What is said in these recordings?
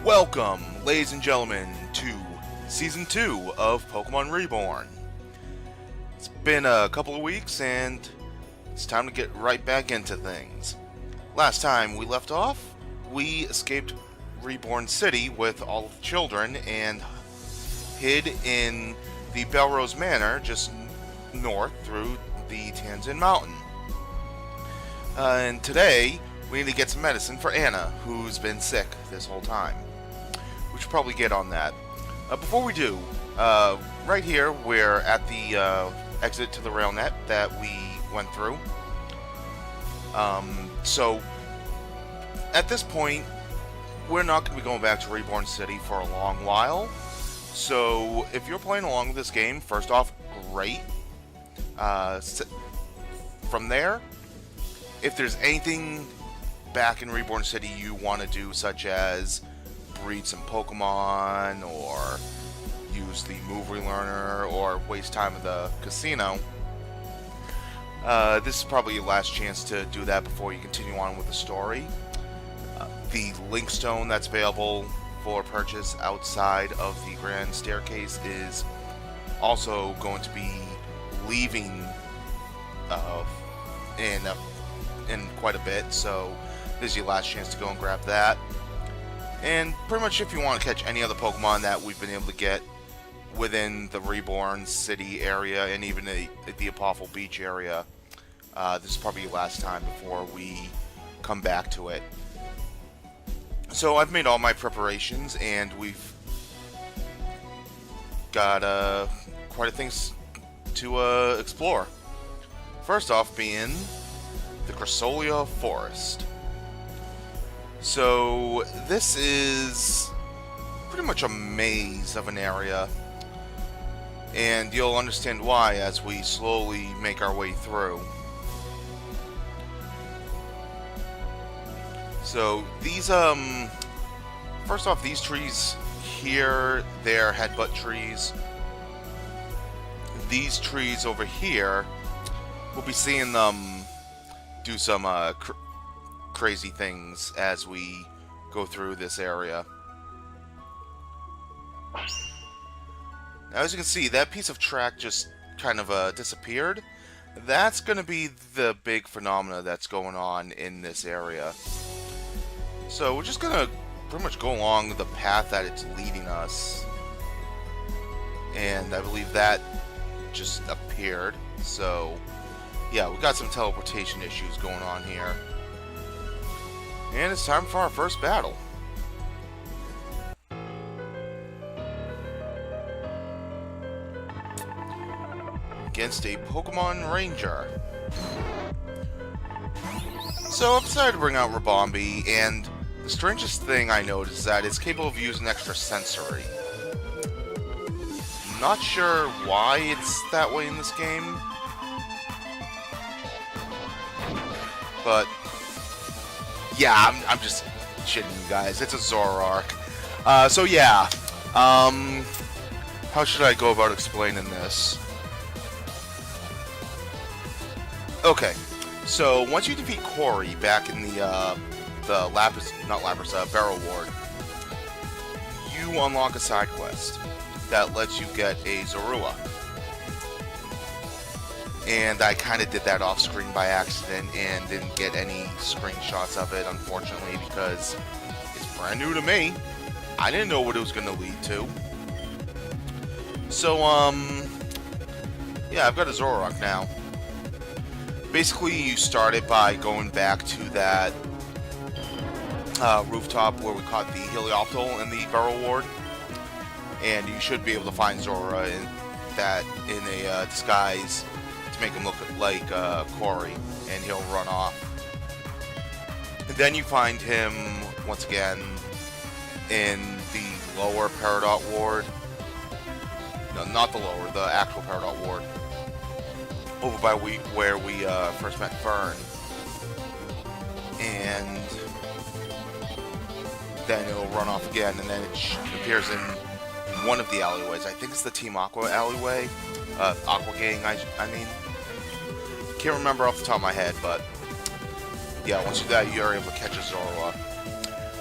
Welcome, ladies and gentlemen, to Season 2 of Pokémon Reborn. It's been a couple of weeks, and it's time to get right back into things. Last time we left off, we escaped Reborn City with all of the children and hid in the Belrose Manor just north through the Tanzan Mountain. And today, we need to get some medicine for Anna, who's been sick this whole time. We should probably get on that. Before we do, right here, we're at the exit to the railnet that we went through. So, at this point, we're not going to be going back to Reborn City for a long while. So, if you're playing along with this game, first off, great. From there, if there's anything back in Reborn City you want to do, such as breed some Pokemon, or use the move relearner, or waste time at the casino, this is probably your last chance to do that before you continue on with the story. The Link Stone that's available for purchase outside of the Grand Staircase is also going to be leaving in quite a bit, so this is your last chance to go and grab that. And pretty much if you want to catch any other Pokemon that we've been able to get within the Reborn City area and even the Apophel Beach area, this is probably your last time before we come back to it. So I've made all my preparations, and we've got quite a things to explore. First off being the Cressolia Forest. So this is pretty much a maze of an area, and you'll understand why as we slowly make our way through. So these first off, these trees here, they're headbutt trees. These trees over here, we'll be seeing them do some crazy things as we go through this area. Now, as you can see, that piece of track just kind of disappeared. That's going to be the big phenomena that's going on in this area. So we're just going to pretty much go along the path that it's leading us. And I believe that just appeared. So yeah, we've got some teleportation issues going on here. And it's time for our first battle. Against a Pokemon Ranger. So I've decided to bring out Rabombi, and the strangest thing I noticed is that it's capable of using extra sensory. Not sure why it's that way in this game, but yeah, I'm just shitting you guys. It's a Zoroark. So yeah, how should I go about explaining this? Okay, so once you defeat Corey back in the Barrow Ward, you unlock a side quest that lets you get a Zorua. And I kind of did that off screen by accident and didn't get any screenshots of it, unfortunately, because it's brand new to me. I didn't know what it was going to lead to. So, yeah, I've got a Zoroark now. Basically, you start it by going back to that rooftop where we caught the Helioptile in the Barrow Ward. And you should be able to find Zora in a disguise to make him look like Corey, and he'll run off. And then you find him once again in the lower Peridot Ward. No, not the lower, the actual Peridot Ward. Over by where we first met Fern. And then it'll run off again, and then it appears in one of the alleyways. I think it's the Team Aqua alleyway. Aqua Gang, I mean. Can't remember off the top of my head, but yeah, once you do that, you are able to catch a Zorua.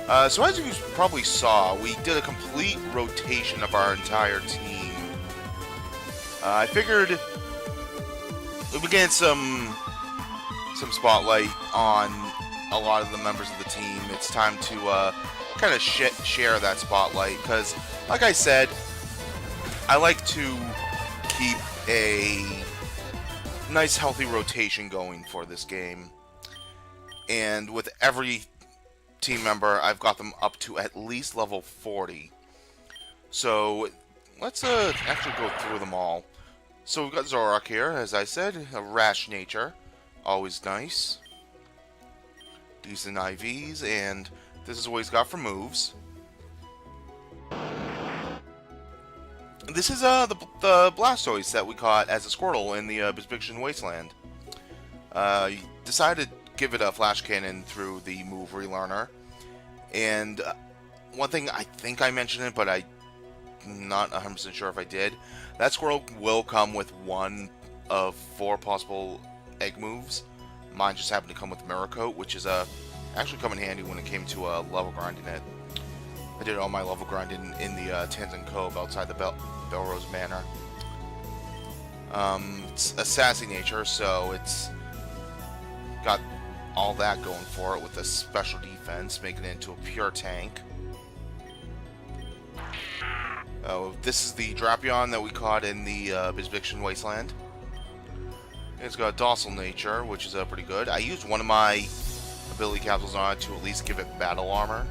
So as you probably saw, we did a complete rotation of our entire team. I figured we would get some spotlight on a lot of the members of the team. It's time to kind of share that spotlight because, like I said, I like to keep a nice healthy rotation going for this game. And with every team member, I've got them up to at least level 40. So let's actually go through them all. So we've got Zorak here, as I said, a rash nature, always nice. Decent IVs, and this is what he's got for moves. This is the Blastoise that we caught as a Squirtle in the Bizbiction Wasteland. Decided to give it a flash cannon through the move relearner. And one thing, I think I mentioned it, but I'm not 100% sure if I did. That Squirtle will come with one of 4 possible egg moves. Mine just happened to come with Mirror Coat, which is actually come in handy when it came to level grinding it. I did all my level grinding in the Tanzan Cove outside the Belrose Manor. It's a sassy nature, so it's got all that going for it with a special defense, making it into a pure tank. This is the Drapion that we caught in the Bizbiction Wasteland. It's got a docile nature, which is pretty good. I used one of my ability capsules on it to at least give it battle armor.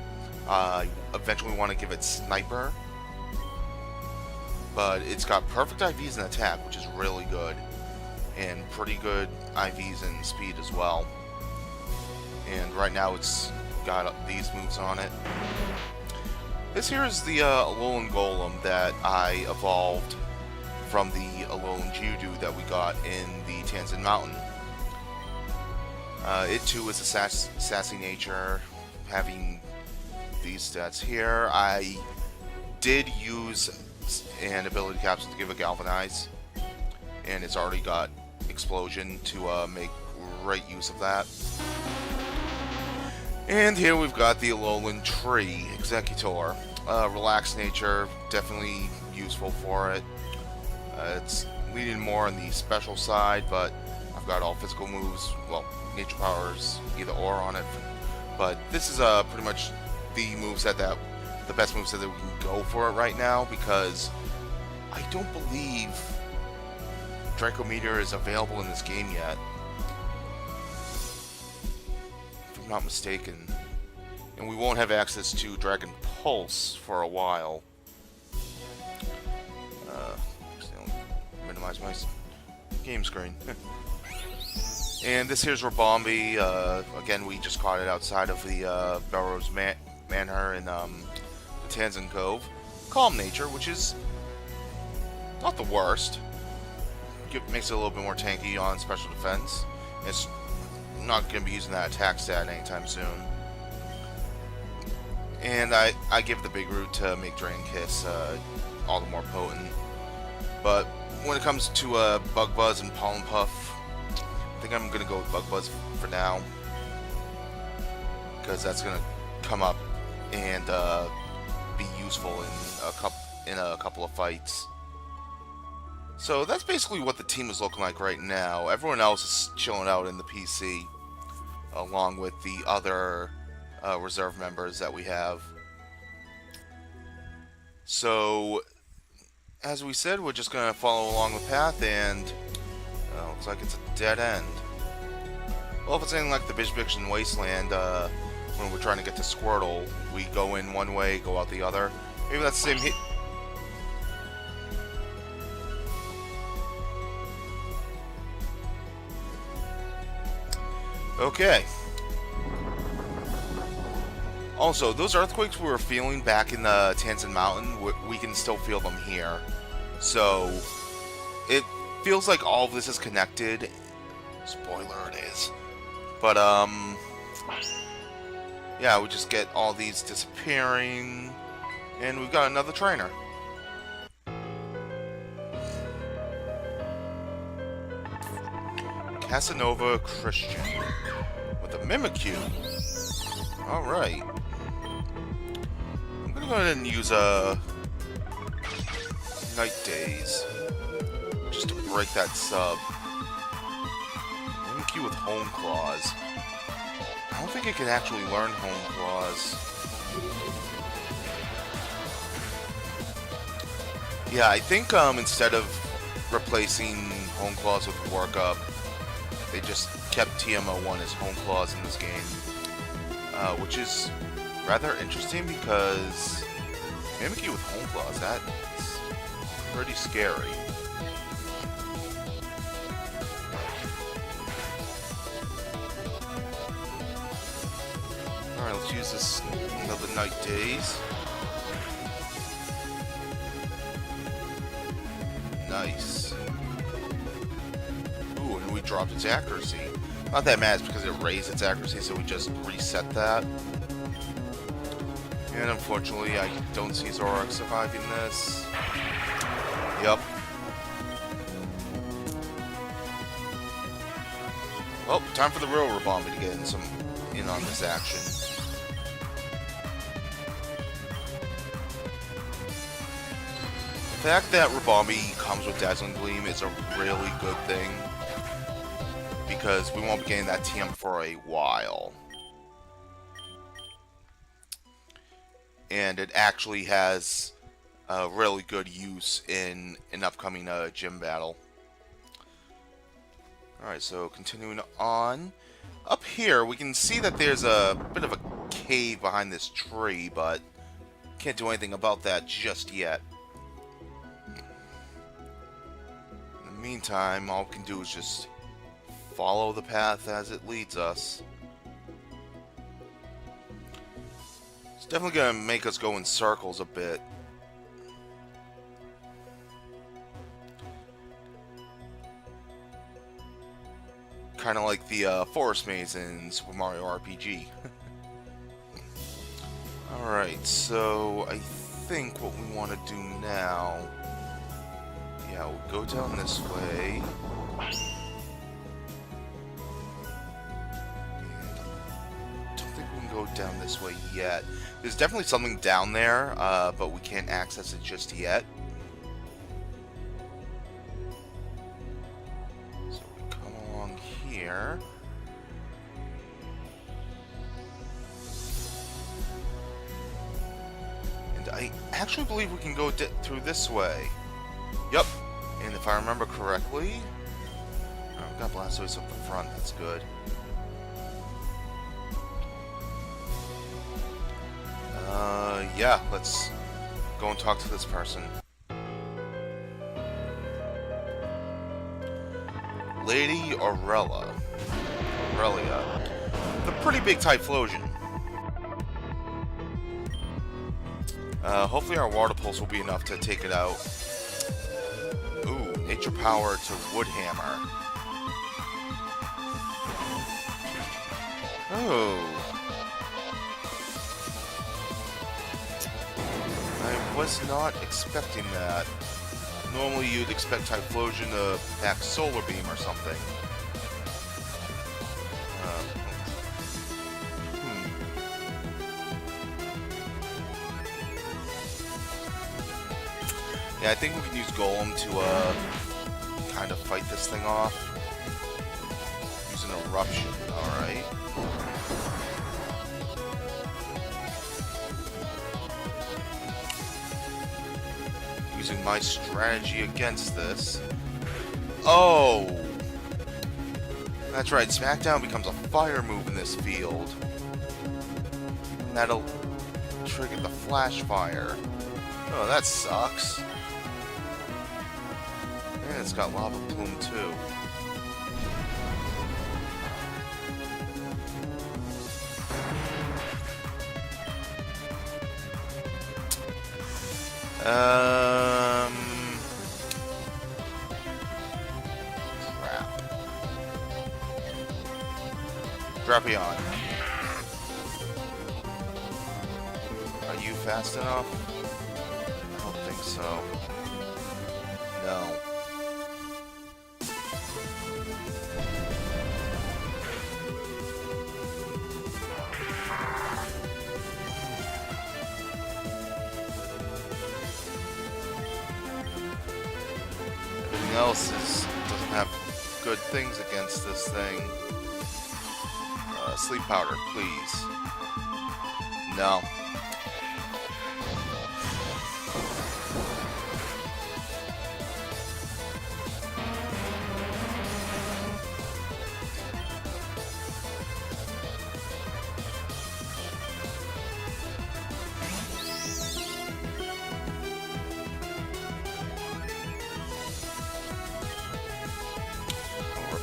Eventually want to give it sniper. But it's got perfect IVs and attack, which is really good. And pretty good IVs and speed as well. And right now it's got these moves on it. This here is the Alolan Golem that I evolved from the Alolan Geodude that we got in the Tanzan Mountain. It too is a sassy nature, having these stats here. I did use an ability capsule to give it Galvanize, and it's already got Explosion to make great use of that. And here we've got the Alolan Tree Executor. Relaxed nature, definitely useful for it. It's leaning more on the special side, but I've got all physical moves, well, nature powers, either or on it. But this is pretty much the moveset the best moveset that we can go for it right now, because I don't believe Draco Meteor is available in this game yet, if I'm not mistaken. And we won't have access to Dragon Pulse for a while. Minimize my game screen. And this here's Rabombi. Again, we just caught it outside of the Belrose Manor in the Tanzan Cove. Calm nature, which is not the worst. Makes it a little bit more tanky on special defense. It's not going to be using that attack stat anytime soon. And I give the Big Root to make Drain Kiss all the more potent. But when it comes to Bug Buzz and Pollen Puff, I think I'm going to go with Bug Buzz for now, because that's going to come up and be useful in a couple of fights. So that's basically what the team is looking like right now. Everyone else is chilling out in the PC, along with the other reserve members that we have. So, as we said, we're just going to follow along the path, and looks like it's a dead end. Well, if it's anything like the Bizbiction Wasteland, when we're trying to get to Squirtle, we go in one way, go out the other. Maybe that's the same hit. Okay. Also, those earthquakes we were feeling back in the Tanzan Mountain, we can still feel them here. So, it feels like all of this is connected. Spoiler, it is. But, yeah, we just get all these disappearing, and we've got another trainer. Casanova Christian with a Mimikyu. Alright. go ahead and use Night Days just to break that sub. Mimikyu with Home Claws. I don't think it can actually learn Home Claws. Yeah, I think instead of replacing Home Claws with Workup, they just kept TMO1 as Home Claws in this game, which is rather interesting because Mimikyu with Home Claws, that's pretty scary. Alright, let's use this another Night Days. Nice. Ooh, and we dropped its accuracy. Not that matters because it raised its accuracy, so we just reset that. And unfortunately, I don't see Zoroark surviving this. Yup. Well, time for the real Rabombi to get in on this action. The fact that Rabombi comes with Dazzling Gleam is a really good thing, because we won't be getting that TM for a while. And it actually has a really good use in an upcoming gym battle. Alright, so continuing on. Up here, we can see that there's a bit of a cave behind this tree, but can't do anything about that just yet. In the meantime, all we can do is just follow the path as it leads us. It's definitely going to make us go in circles a bit. Kind of like the forest maze in Super Mario RPG. Alright, so I think what we want to do now... Yeah, we'll go down this way. Don't think we can go down this way yet. There's definitely something down there, but we can't access it just yet. So we come along here. And I actually believe we can go through this way. Yup. And if I remember correctly... Oh, we got Blastoise up the front, that's good. Yeah, let's go and talk to this person. Lady Aurelia. The pretty big Typhlosion. Hopefully our Water Pulse will be enough to take it out. Ooh, Nature Power to Wood Hammer. Oh. I was not expecting that. Normally you'd expect Typhlosion to pack Solar Beam or something. Yeah, I think we can use Golem to kind of fight this thing off. Use an Eruption, alright. Using my strategy against this. Oh! That's right, Smackdown becomes a fire move in this field. And that'll trigger the Flash Fire. Oh, that sucks. And it's got Lava Plume too. Crap. Drapion. Are you fast enough? I don't think so. No. have good things against this thing. Sleep powder, please. No.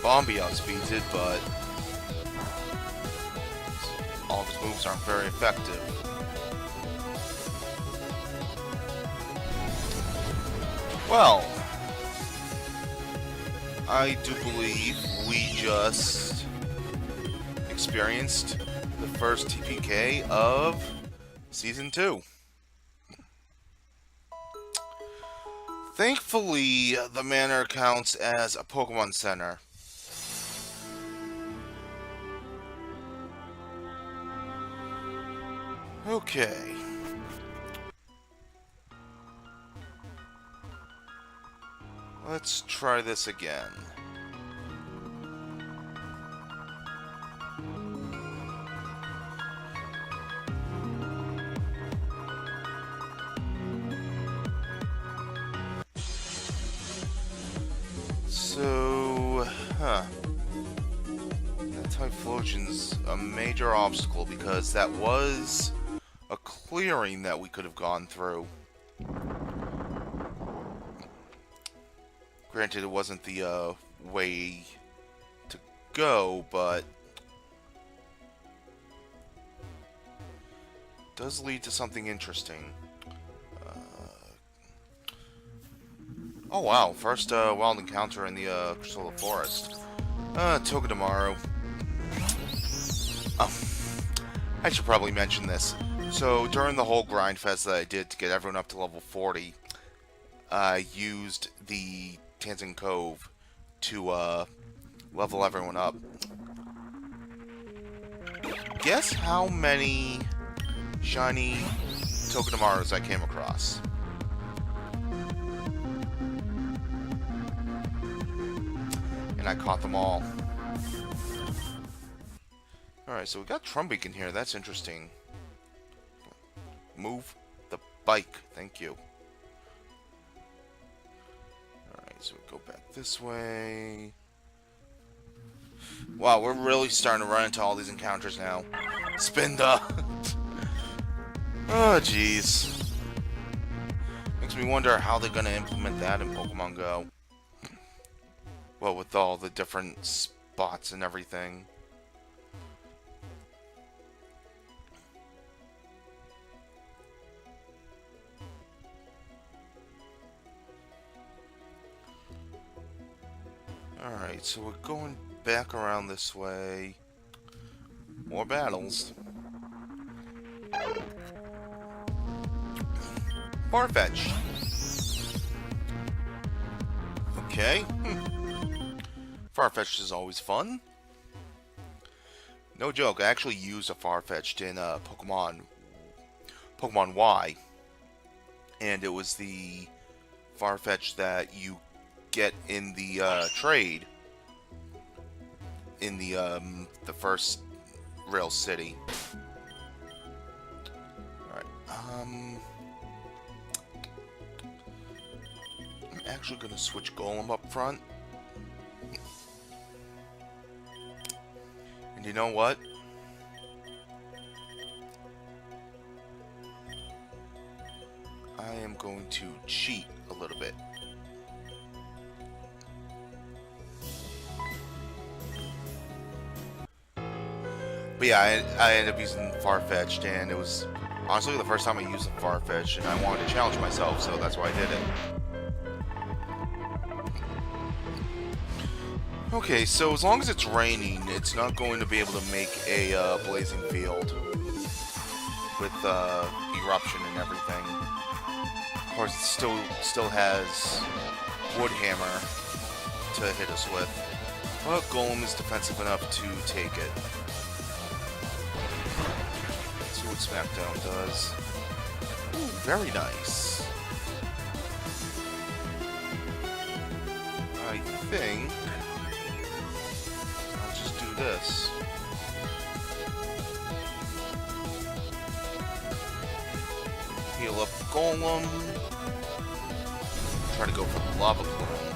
Bombi outspeeds it, but all of his moves aren't very effective. Well, I do believe we just experienced the first TPK of Season 2. Thankfully, the manor counts as a Pokemon Center. Okay. Let's try this again. So, that Typhlosion's a major obstacle because that was a clearing that we could have gone through. Granted, it wasn't the way to go, but does lead to something interesting. Oh wow, first wild encounter in the Crystal Forest. Togedemaru. Oh, I should probably mention this. So, during the whole grind fest that I did to get everyone up to level 40, I used the Tanzan Cove to level everyone up. Guess how many shiny Togedemarus I came across? And I caught them all. Alright, so we got Trumbeak in here. That's interesting. Move the bike. Thank you. Alright, so we go back this way. Wow, we're really starting to run into all these encounters now. Spinda! Oh, jeez. Makes me wonder how they're going to implement that in Pokemon Go. Well, with all the different spots and everything. Alright, so we're going back around this way. More battles. Farfetch. Okay. Farfetch is always fun. No joke, I actually used a Farfetch'd in Pokemon Y. And it was the Farfetch that you get in the trade in the first Rail City. Alright, I'm actually gonna switch Golem up front. And you know what? I am going to cheat a little bit. But yeah, I ended up using Farfetch'd, and it was honestly the first time I used a Farfetch, and I wanted to challenge myself, so that's why I did it. Okay, so as long as it's raining, it's not going to be able to make a blazing field with eruption and everything. Of course, it still has Wood Hammer to hit us with, but Golem is defensive enough to take it. Let's see what Smackdown does. Ooh, very nice. I think I'll just do this. Heal up Golem. Try to go for the Lava Plume.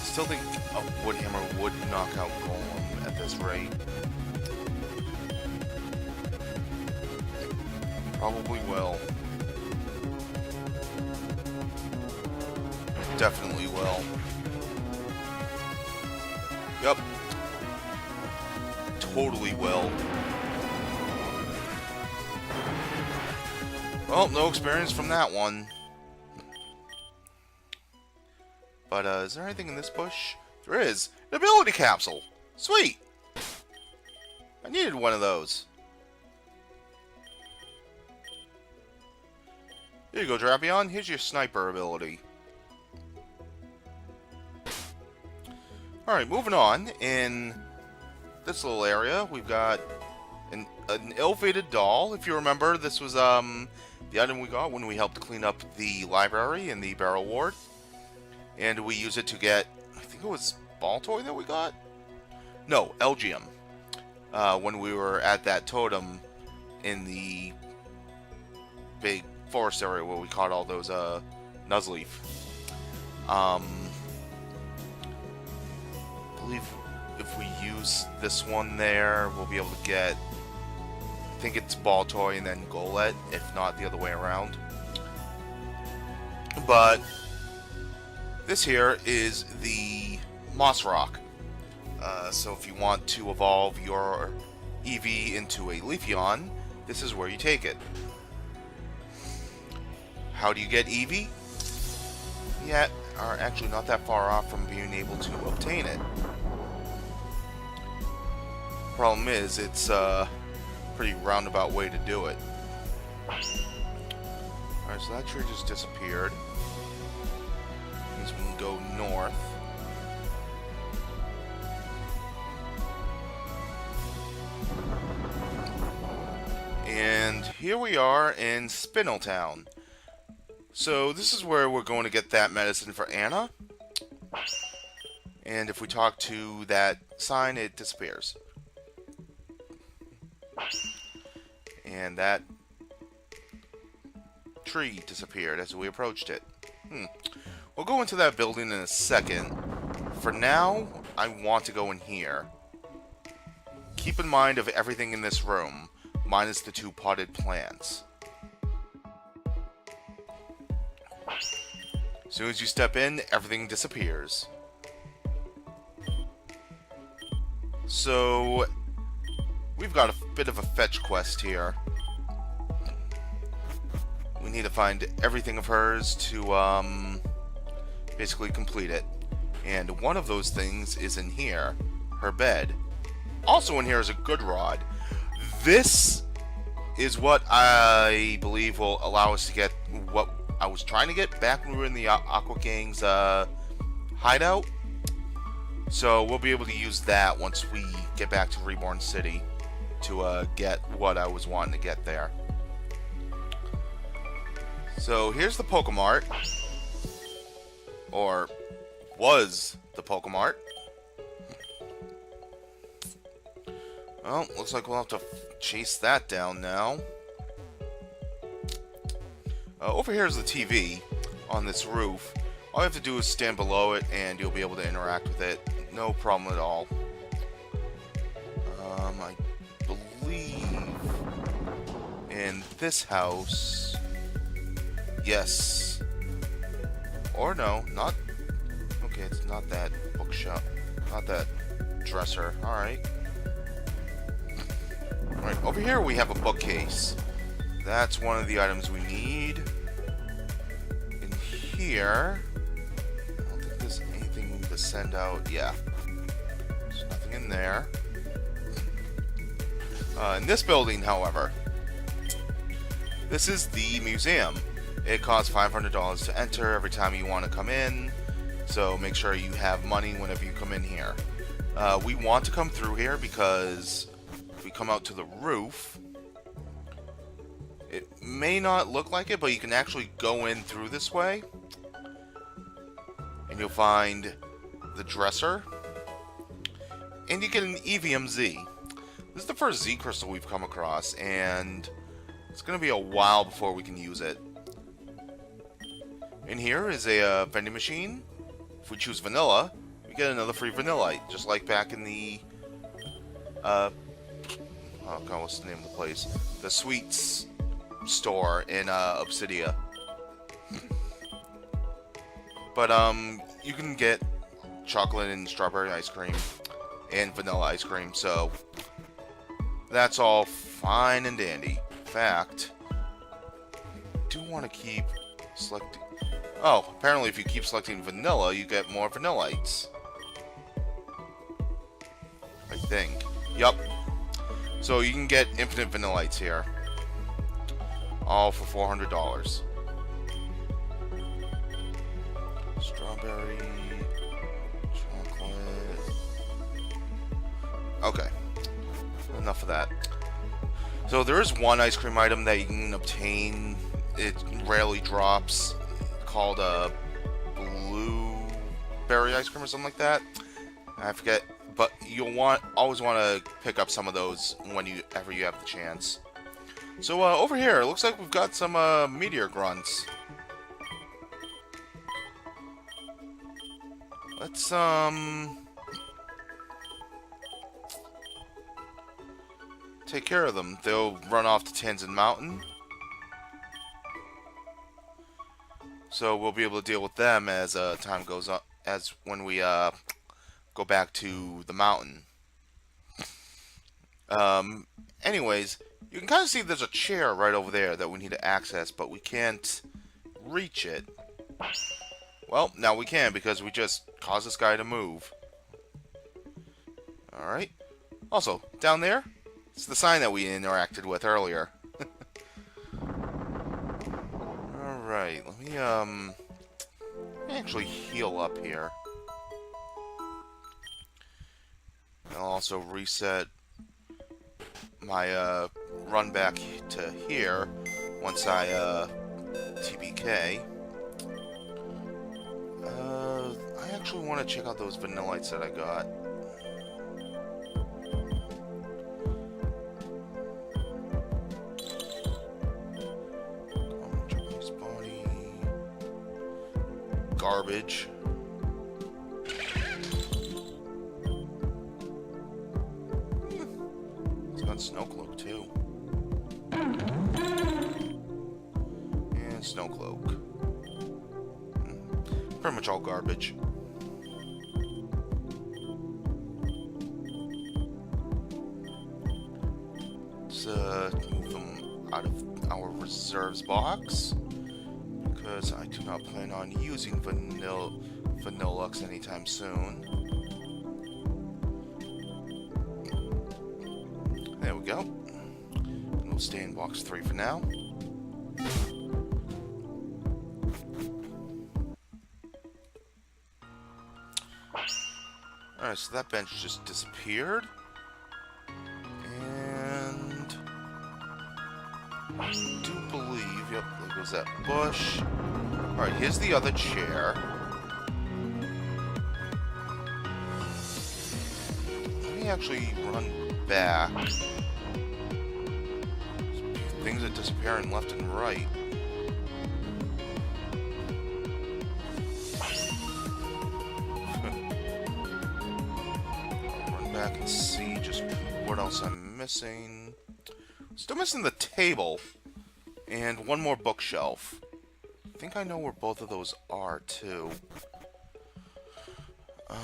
Still think a Wood Hammer would knock out Golem at this rate. Probably will. Definitely will. Yep. Totally will. Well, no experience from that one. But, is there anything in this bush? There is. An ability capsule! Sweet! I needed one of those. Here you go, Drapion. Here's your sniper ability. Alright, moving on. In this little area, we've got an ill-fated doll. If you remember, this was the item we got when we helped clean up the library in the Barrel Ward. And we use it to get, I think it was Baltoy that we got? No, Elgium. When we were at that totem in the big forest area where we caught all those Nuzleaf. I believe if we use this one there, we'll be able to get, I think it's Baltoy and then Golett, if not the other way around. But this here is the Moss Rock. So if you want to evolve your Eevee into a Leafeon, this is where you take it. How do you get Eevee? Yet are actually not that far off from being able to obtain it. Problem is, it's a pretty roundabout way to do it. Alright, so that tree just disappeared. Means we can go north. And here we are in Spineltown. So this is where we're going to get that medicine for Anna. And if we talk to that sign, it disappears. And that tree disappeared as we approached it. We'll go into that building in a second. For now, I want to go in here. Keep in mind of everything in this room, minus the 2 potted plants. As soon as you step in, everything disappears. So, we've got a bit of a fetch quest here. We need to find everything of hers to basically complete it. And one of those things is in here, her bed. Also in here is a good rod. This is what I believe will allow us to get what I was trying to get back when we were in the Aqua Gang's hideout. So we'll be able to use that once we get back to Reborn City to get what I was wanting to get there. So here's the Pokemart. Or was the Pokemart. Well, looks like we'll have to chase that down now. Over here is the TV on this roof. All you have to do is stand below it and you'll be able to interact with it. No problem at all. I believe in this house. Yes. Or no, not. Okay, it's not that bookshop. Not that dresser. Alright. Alright, over here we have a bookcase. That's one of the items we need. In here, I don't think there's anything to send out. Yeah. There's nothing in there. In this building, however, this is the museum. It costs $500 to enter every time you want to come in. So make sure you have money whenever you come in here. We want to come through here because if we come out to the roof, it may not look like it, but you can actually go in through this way. and you'll find the dresser, and you get an EVMZ. This is the first Z crystal we've come across, and it's going to be a while before we can use it. In here is a vending machine. If we choose vanilla, we get another free vanillite, just like back in the oh god, what's the name of the place? The sweets store in Obsidia. But you can get chocolate and strawberry ice cream and vanilla ice cream, so that's all fine and dandy. In fact, I do want to keep selecting. Oh, apparently if you keep selecting vanilla, you get more vanillites. I think. Yup. So you can get infinite vanillites here. All for $400. Strawberry, chocolate. Okay. Enough of that. So there is one ice cream item that you can obtain. It rarely drops, called a blueberry ice cream or something like that. I forget, but you'll always want to pick up some of those whenever you have the chance. So over here, it looks like we've got some meteor grunts. Let's take care of them. They'll run off to Tanzan Mountain, so we'll be able to deal with them as time goes on, as when we go back to the mountain. Anyways, you can kind of see there's a chair right over there that we need to access, but we can't reach it. Well, now we can, because we just caused this guy to move. Alright. Also, down there, it's the sign that we interacted with earlier. Alright, let me actually heal up here. I'll also reset my run back to here once I TBK. I actually want to check out those vanillites that I got. Garbage. It's got Snowcloak too. And Snowcloak. Pretty much all garbage. Let's move them out of our reserves box, because I do not plan on using Vanillux anytime soon. There we go. And we'll stay in box 3 for now. Alright, so that bench just disappeared. And I do believe, yep, there goes that bush. Alright, here's the other chair. Let me actually run back. Things are disappearing left and right. Back and see just what else I'm missing. Still missing the table and one more bookshelf. I think I know where both of those are too. Could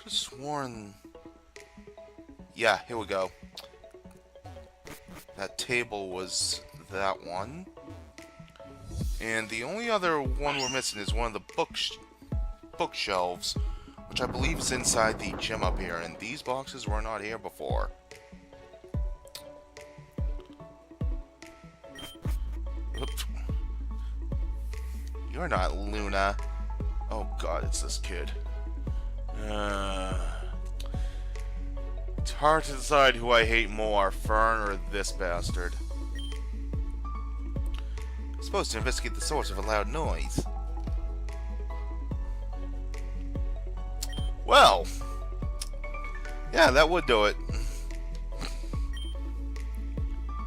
have sworn. Yeah, here we go. That table was that one. And the only other one we're missing is one of the bookshelves, which I believe is inside the gym up here, and these boxes were not here before. Oops. You're not Luna. Oh god, it's this kid. It's hard to decide who I hate more, Fern or this bastard. supposed to investigate the source of a loud noise. Well, yeah, that would do it.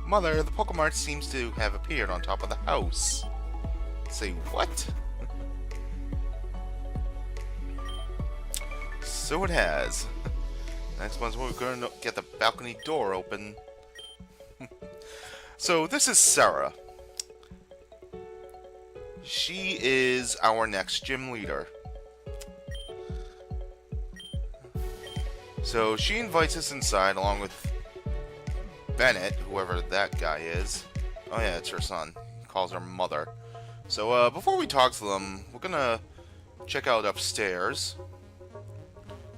Mother, the Pokemon seems to have appeared on top of the house. Say what? So it has. Next one's where we're going to get the balcony door open. So this is Sarah. She is our next gym leader. So she invites us inside along with Bennett, whoever that guy is. Oh yeah, it's her son. He calls her mother. So before we talk to them, we're gonna check out upstairs.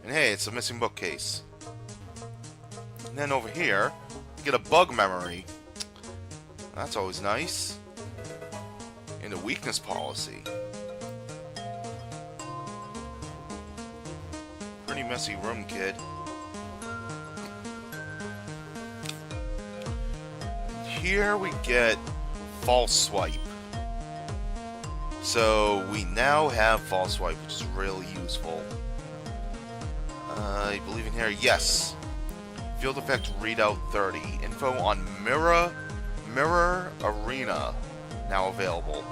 And hey, it's a missing bookcase. And then over here, we get a bug memory. That's always nice. And a weakness policy. Pretty messy room, kid. Here we get False Swipe. So we now have False Swipe, which is really useful. I believe in here, yes. Field effect readout 30. Info on Mirror Arena now available.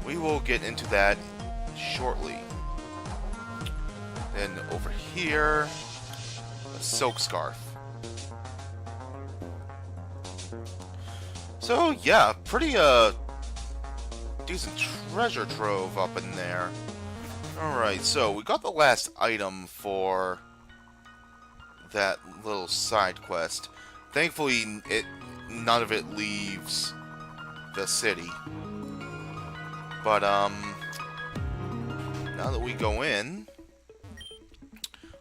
We will get into that shortly. Then over here, a Silk Scarf. So yeah, pretty decent treasure trove up in there. Alright, so we got the last item for that little side quest. Thankfully, none of it leaves the city. But now that we go in,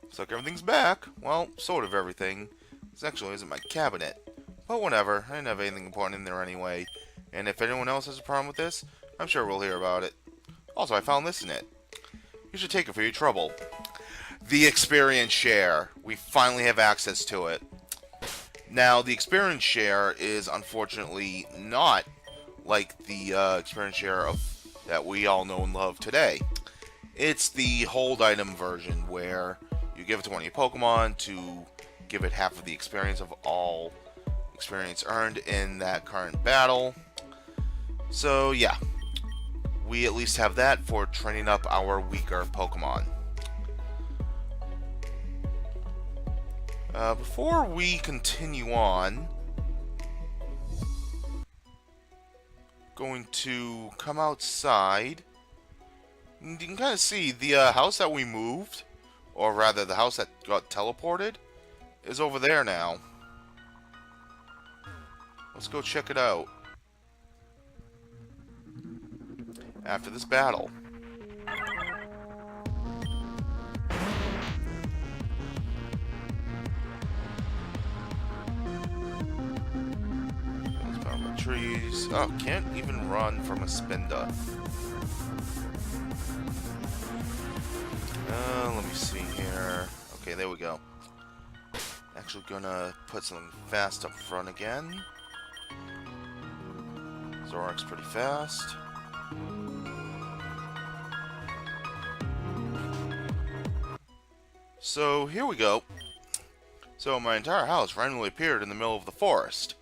looks like everything's back. Well, sort of everything. This actually isn't my cabinet. But whatever, I didn't have anything important in there anyway. And if anyone else has a problem with this, I'm sure we'll hear about it. Also, I found this in it. You should take it for your trouble. The Experience Share. We finally have access to it. Now, the Experience Share is unfortunately not like the Experience Share that we all know and love today. It's the hold item version where you give it to one of your Pokemon to give it half of the experience of all experience earned in that current battle. So yeah, we at least have that for training up our weaker Pokemon. Before we continue on, going to come outside. You can kind of see the house that we moved, or rather the house that got teleported, is over there now. Let's go check it out after this battle. Let's power my trees. Oh, can't even run from a Spinda. Let me see here. Okay, there we go. Actually gonna put something fast up front again. Zorik's pretty fast. So here we go. So my entire house randomly appeared in the middle of the forest.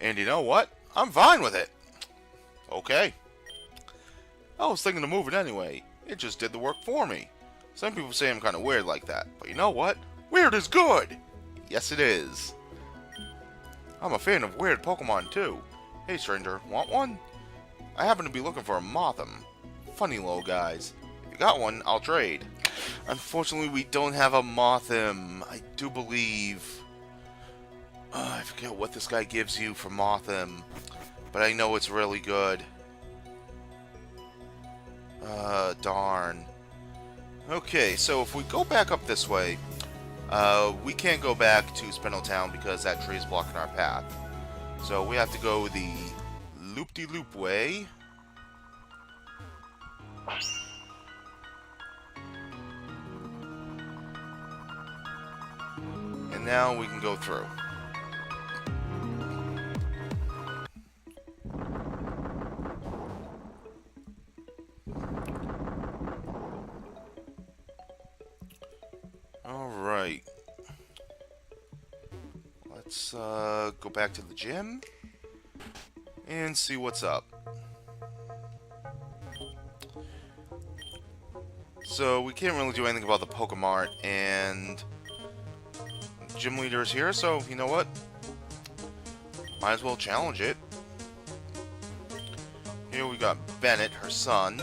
And you know what? I'm fine with it. Okay. I was thinking of moving anyway. It just did the work for me. Some people say I'm kind of weird like that. But you know what? Weird is good! Yes, it is. I'm a fan of weird Pokemon too. Hey stranger, want one? I happen to be looking for a Mothim. Funny little guys. If you got one, I'll trade. Unfortunately, we don't have a Mothim. I do believe... I forget what this guy gives you for Mothim. But I know it's really good. Darn. Okay, so if we go back up this way, we can't go back to Spindle Town because that tree is blocking our path. So we have to go the loop-de-loop way. And now we can go through. let's go back to the gym and see what's up. So we can't really do anything about the Pokemon, and gym leader is here, so you know what? Might as well challenge it. Here we got Bennett, her son.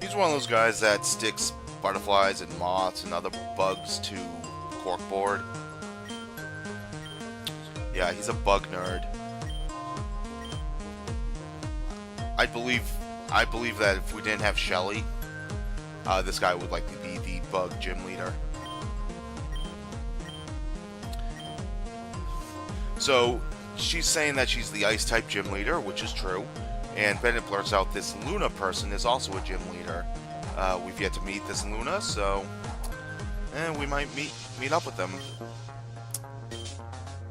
He's one of those guys that sticks butterflies and moths and other bugs to corkboard. Yeah, he's a bug nerd. I believe that if we didn't have Shelly, this guy would likely be the bug gym leader. So she's saying that she's the ice type gym leader, which is true. And Bennett blurts out this Luna person is also a gym leader. We've yet to meet this Luna, so we might meet up with them.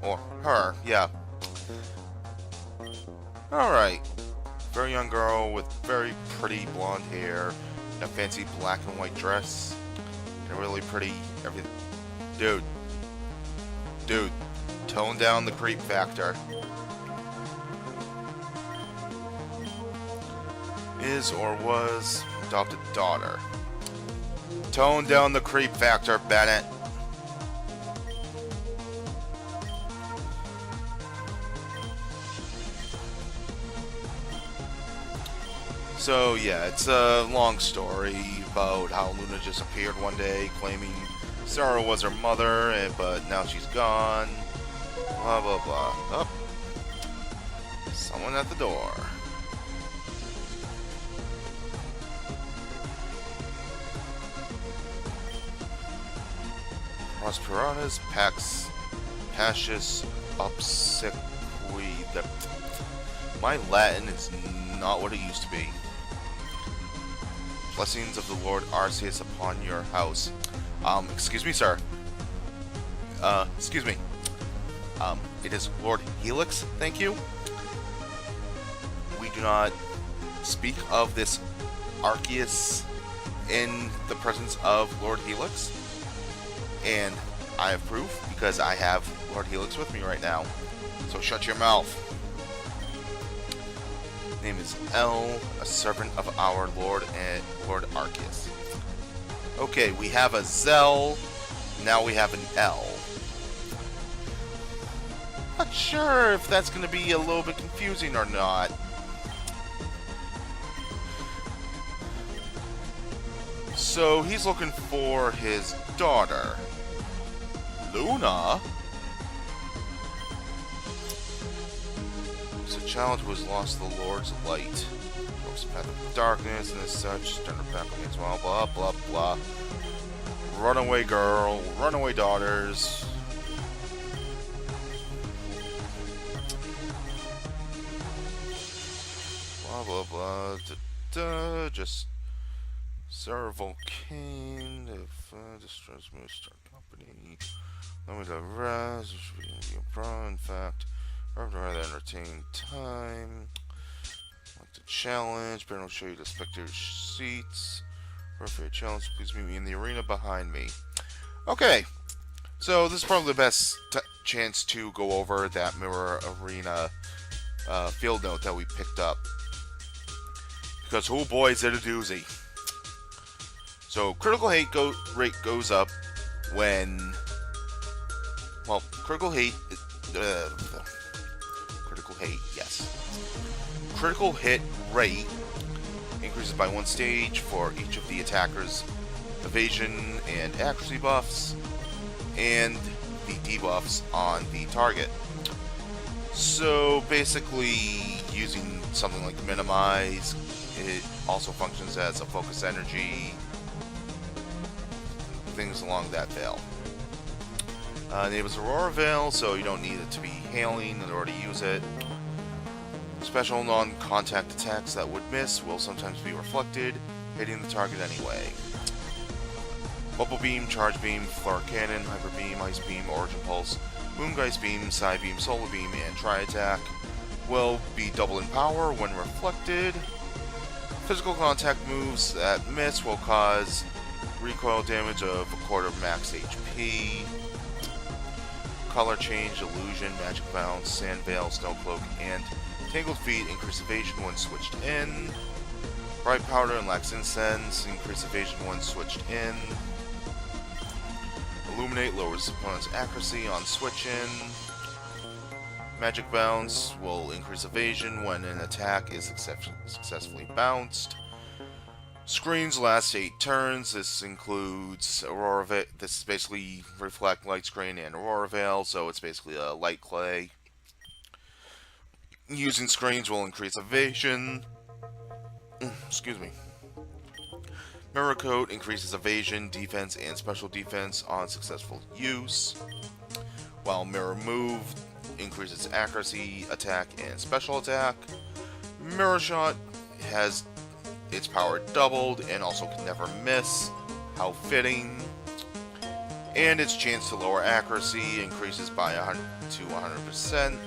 Or her, yeah. Alright. Very young girl with very pretty blonde hair, a fancy black and white dress, and a really pretty everything. Dude, tone down the creep factor. Is or was adopted daughter. Tone down the creep factor, Bennett. So yeah, it's a long story about how Luna just appeared one day claiming Sarah was her mother, but now she's gone. Blah blah blah. Oh, someone at the door. Prosperatus Pax Pacius Obsequi. My Latin is not what it used to be. Blessings of the Lord Arceus upon your house. Excuse me, sir. Excuse me. It is Lord Helix, thank you. We do not speak of this Arceus in the presence of Lord Helix. And I have proof because I have Lord Helix with me right now. So shut your mouth. Name is L, a servant of our Lord and Lord Arceus. Okay, we have a Zell, now we have an L. Not sure if that's going to be a little bit confusing or not. So he's looking for his daughter, Luna. A child who has lost the Lord's light. Walks the path of darkness and as such, turn her back on me as well, blah blah blah. Runaway girl, runaway daughters. Blah blah blah. Just Sarah Volcane, if destroys most company. Let me the rest, which would be a pro, in fact. I'd rather entertain time. Like the challenge, but I'll show you the spectator seats. For a challenge, please meet me in the arena behind me. Okay, so this is probably the best chance to go over that Mirror Arena field note that we picked up. Because, oh boy, is it a doozy. So, critical hate rate goes up when... Well, critical hate... Critical hate, yes. Critical hit rate increases by 1 stage for each of the attacker's evasion and accuracy buffs, and the debuffs on the target. So basically, using something like minimize, it also functions as a focus energy, things along that veil. Enables Aurora Veil, so you don't need it to be hailing in order to use it. Special non-contact attacks that would miss will sometimes be reflected, hitting the target anyway. Bubble Beam, Charge Beam, Flare Cannon, Hyper Beam, Ice Beam, Origin Pulse, Moongeist Beam, Psy Beam, Solar Beam, and Tri-Attack will be double in power when reflected. Physical contact moves that miss will cause recoil damage of a quarter max HP. Color Change, Illusion, Magic Bounce, Sand Veil, Snow Cloak, and Tangled Feet increase evasion when switched in. Bright Powder and Lax Incense increase evasion when switched in. Illuminate lowers opponent's accuracy on switch in. Magic Bounce will increase evasion when an attack is successfully bounced. Screens last 8 turns. This includes Aurora Veil. This is basically Reflect, Light Screen, and Aurora Veil, so it's basically a light clay. Using screens will increase evasion. Excuse me. Mirror Coat increases evasion, defense, and special defense on successful use. While Mirror Move increases accuracy, attack, and special attack. Mirror Shot has its power doubled and also can never miss. How fitting. And its chance to lower accuracy increases by 100 to 100%.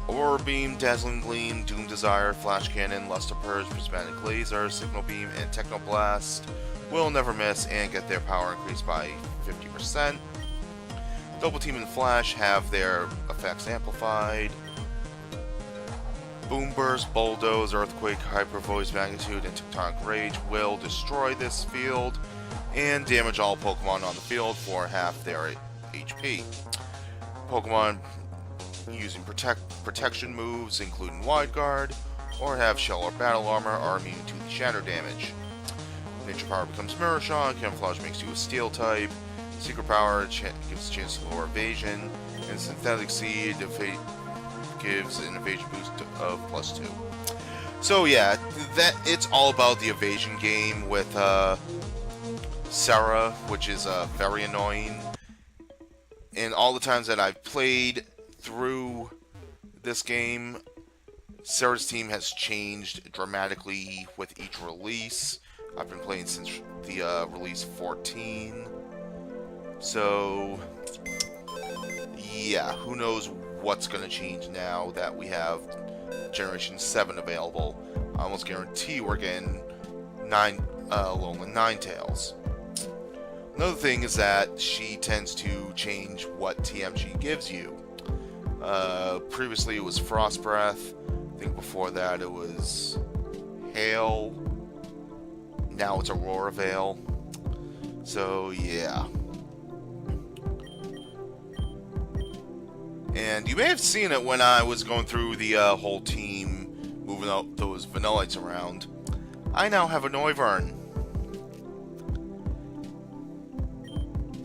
Aurora Beam, Dazzling Gleam, Doom Desire, Flash Cannon, Luster Purge, Prismatic Laser, Signal Beam, and Techno Blast will never miss and get their power increased by 50%. Double Team and Flash have their effects amplified. Boom Burst, Bulldoze, Earthquake, Hyper Voice Magnitude, and Tectonic Rage will destroy this field and damage all Pokemon on the field for half their HP. Pokemon using protection moves, including Wide Guard, or have Shell or Battle Armor, are immune to the Shatter damage. Nature Power becomes Mirror Shot, Camouflage makes you a Steel type, Secret Power gives a chance to lower evasion, and Synthetic Seed gives an evasion boost of +2. So yeah, it's all about the evasion game with Sarah, which is very annoying. And all the times that I've played through this game, Sarah's team has changed dramatically with each release. I've been playing since the release 14. So yeah, who knows what's going to change now that we have Generation 7 available. I almost guarantee we're getting Alolan Ninetales. Another thing is that she tends to change what TM she gives you. Previously it was Frost Breath. I think before that it was Hail. Now it's Aurora Veil. So yeah. And you may have seen it when I was going through the whole team, moving out those Vanillites around. I now have a Noivern.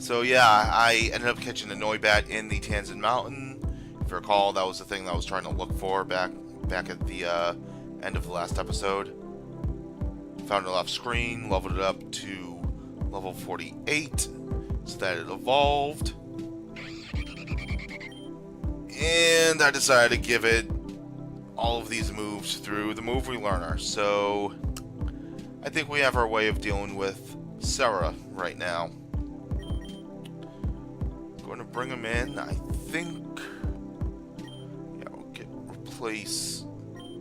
So yeah, I ended up catching a Noibat in the Tanzan Mountain. If you recall, that was the thing that I was trying to look for back at the end of the last episode. Found it off screen, leveled it up to level 48, so that it evolved. And I decided to give it all of these moves through the Move Relearner. So I think we have our way of dealing with Sarah right now. Going to bring him in. I think, yeah, we'll replace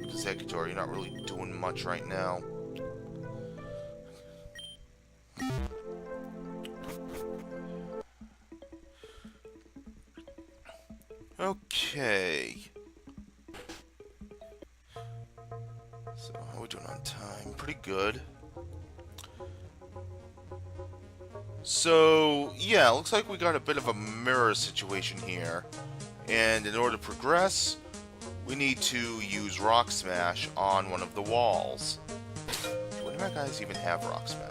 Executor. You're not really doing much right now. Okay. So, how are we doing on time? Pretty good. So, yeah, looks like we got a bit of a mirror situation here. And in order to progress, we need to use Rock Smash on one of the walls. Do any of my guys even have Rock Smash?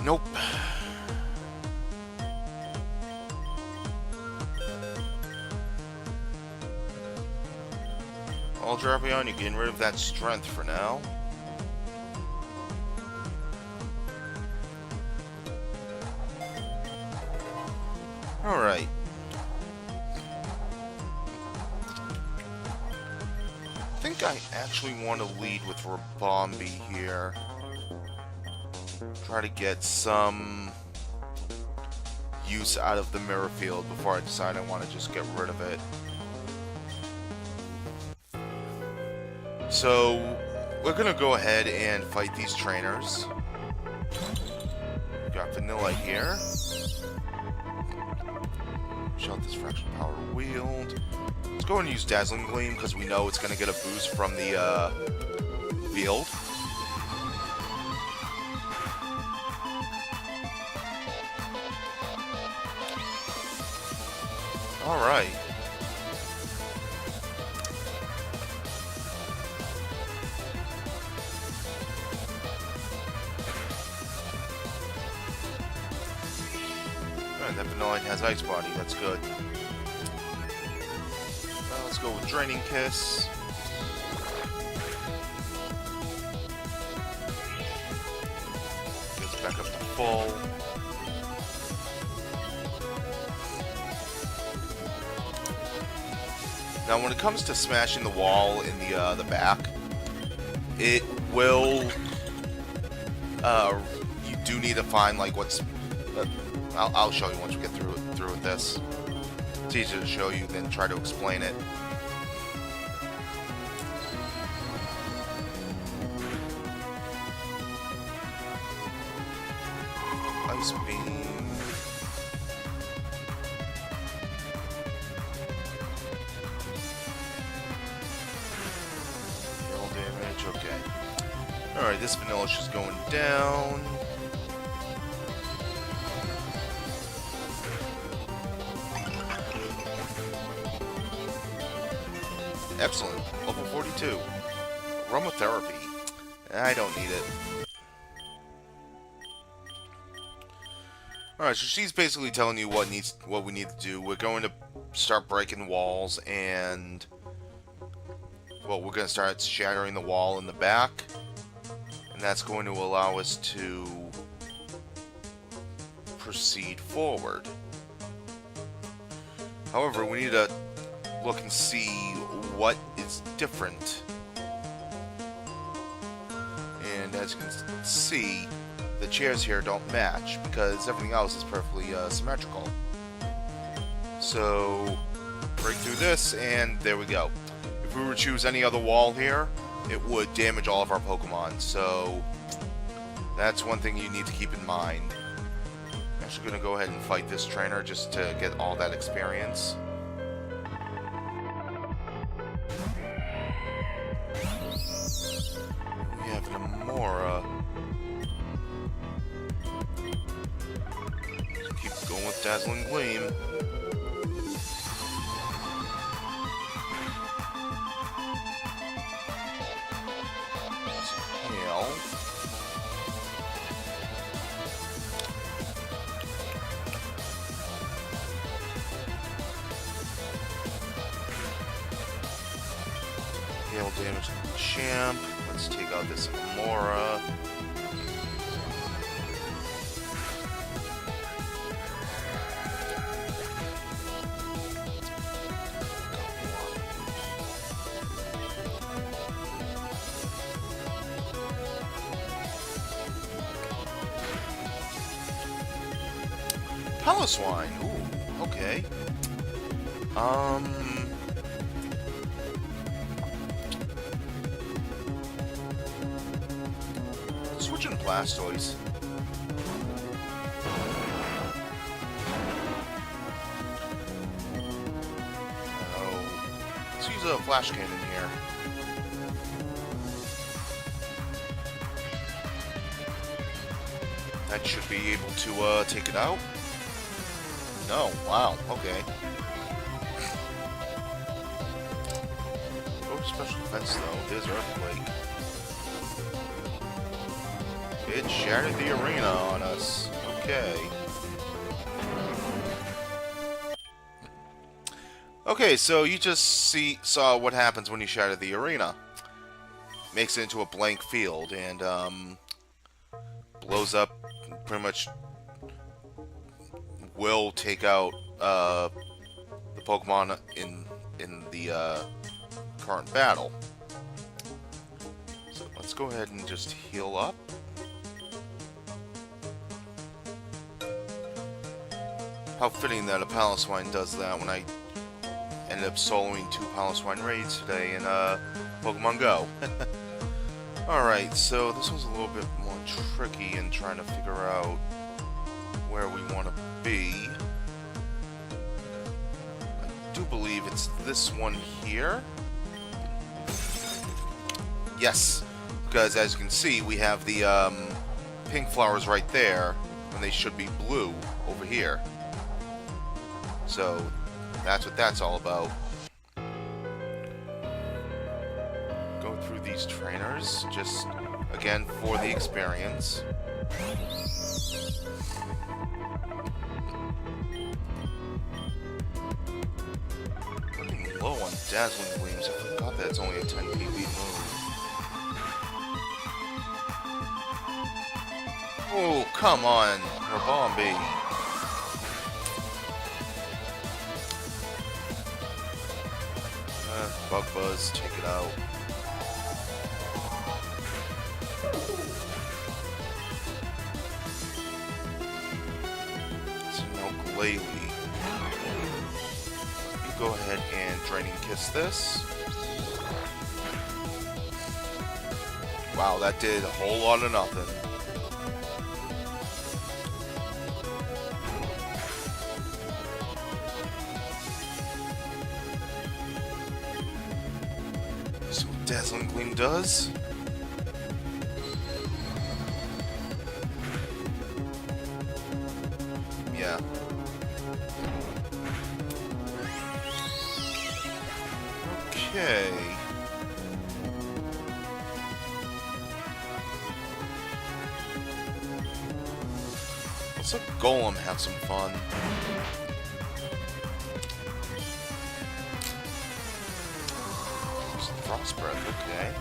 Nope. I'll drop you on. You getting rid of that strength for now. Alright. I think I actually want to lead with Rabombi here. Try to get some use out of the mirror field before I decide I want to just get rid of it. So, we're gonna go ahead and fight these trainers. We've got Vanilla here. Shot this fraction power wield. Let's go and use Dazzling Gleam because we know it's gonna get a boost from the field. Alright. Alright, that Vanillite has Ice Body, that's good. Let's go with Draining Kiss. Gets back up to full. Now, when it comes to smashing the wall in the back, it will. You do need to find like what's. I'll show you once we get through with this. It's easier to show you than try to explain it. Ice Beam. Roll damage, okay. Alright, this Vanilla is going down. Excellent. Level 42. Aromatherapy. I don't need it. Alright, so she's basically telling you what we need to do. We're going to start breaking walls, and well, we're going to start shattering the wall in the back, and that's going to allow us to proceed forward. However, we need to look and see what is different. And as you can see, the chairs here don't match because everything else is perfectly symmetrical. So, break through this, and there we go. If we were to choose any other wall here, it would damage all of our Pokemon. So, that's one thing you need to keep in mind. I'm actually going to go ahead and fight this trainer just to get all that experience. We have an Amora. Keep going with Dazzling Gleam. Hail. Hail damage to the champ. Let's take out this Amora. Swine. Ooh, okay. Switching Blastoise. Oh, let's use a Flash Cannon here. That should be able to take it out. No, wow, okay. Oh, special defense though. There's Earthquake. It shattered the arena on us. Okay. Okay, so you just saw what happens when you shatter the arena. Makes it into a blank field and blows up pretty much. Will take out the Pokemon in the current battle. So let's go ahead and just heal up. How fitting that a Paloswine does that when I ended up soloing 2 Paloswine raids today in Pokemon Go. Alright, so this one's a little bit more tricky in trying to figure out where we want to be. I do believe it's this one here. Yes, because as you can see, we have the pink flowers right there, and they should be blue over here. So that's what that's all about. Go through these trainers, just again for the experience. Running low on dazzling gleams. I forgot that it's only a 10 PB move. Oh, come on, Reborn. Bug Buzz, take it out. So no Glalie. You go ahead and Draining Kiss this. Wow, that did a whole lot of nothing. Dazzling Gleam does. Yeah. Okay. Let's let Golem have some fun. Frost Breath, okay.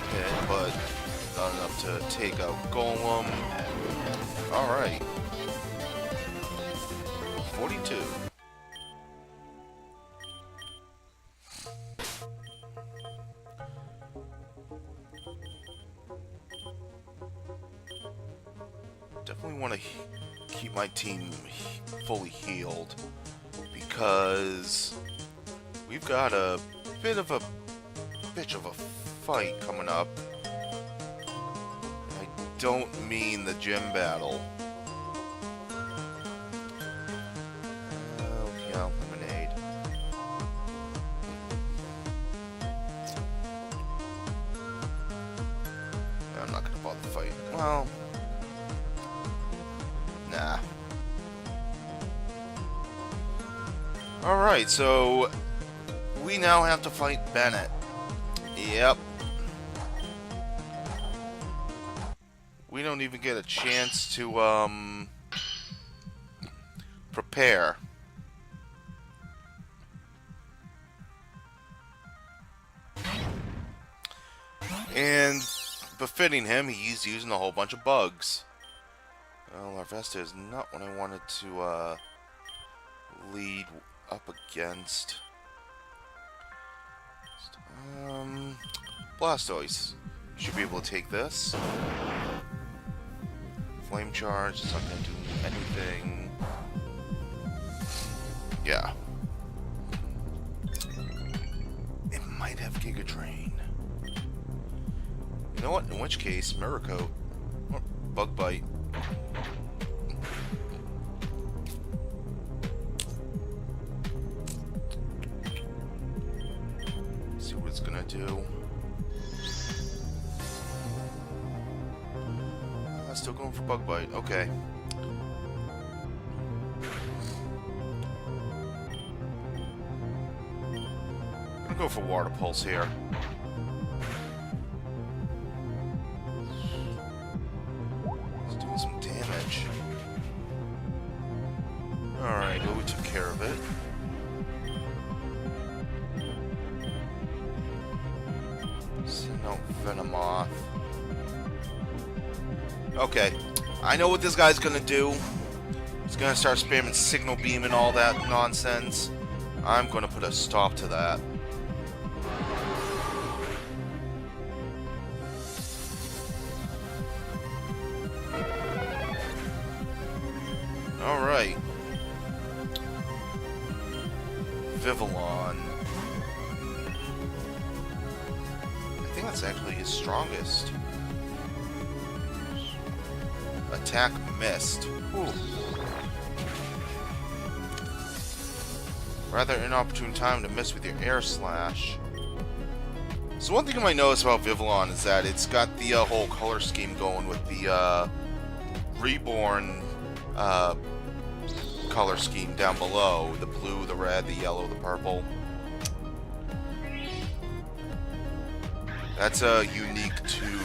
Okay, but not enough to take out Golem. Alright. 42. Definitely want to keep my team fully healed, because we've got a bit of a fight coming up. I don't mean the gym battle. Oh, yeah, lemonade. I'm not gonna bother fighting. Well, nah. Alright, so we now have to fight Bennett. Yep. We don't even get a chance to prepare. And befitting him, he's using a whole bunch of bugs. Well, Larvesta is not what I wanted to lead up against. Blastoise. Should be able to take this. Flame Charge is not going to do anything. Yeah. It might have Giga Drain. You know what? In which case, Mirror Coat. Oh, Bug Bite. See what it's gonna do. Still going for Bug Bite. Okay. I'm gonna go for Water Pulse here. It's doing some damage. Alright, well, we took care of it. Send out Venomoth. Okay, I know what this guy's gonna do. He's gonna start spamming Signal Beam and all that nonsense. I'm gonna put a stop to that. Alright. Vivillon. strongest. Attack missed. Whew. Rather inopportune time to miss with your air slash. So one thing you might notice about Vivillon is that it's got the whole color scheme going with the Reborn color scheme down below. The blue, the red, the yellow, the purple. That's unique to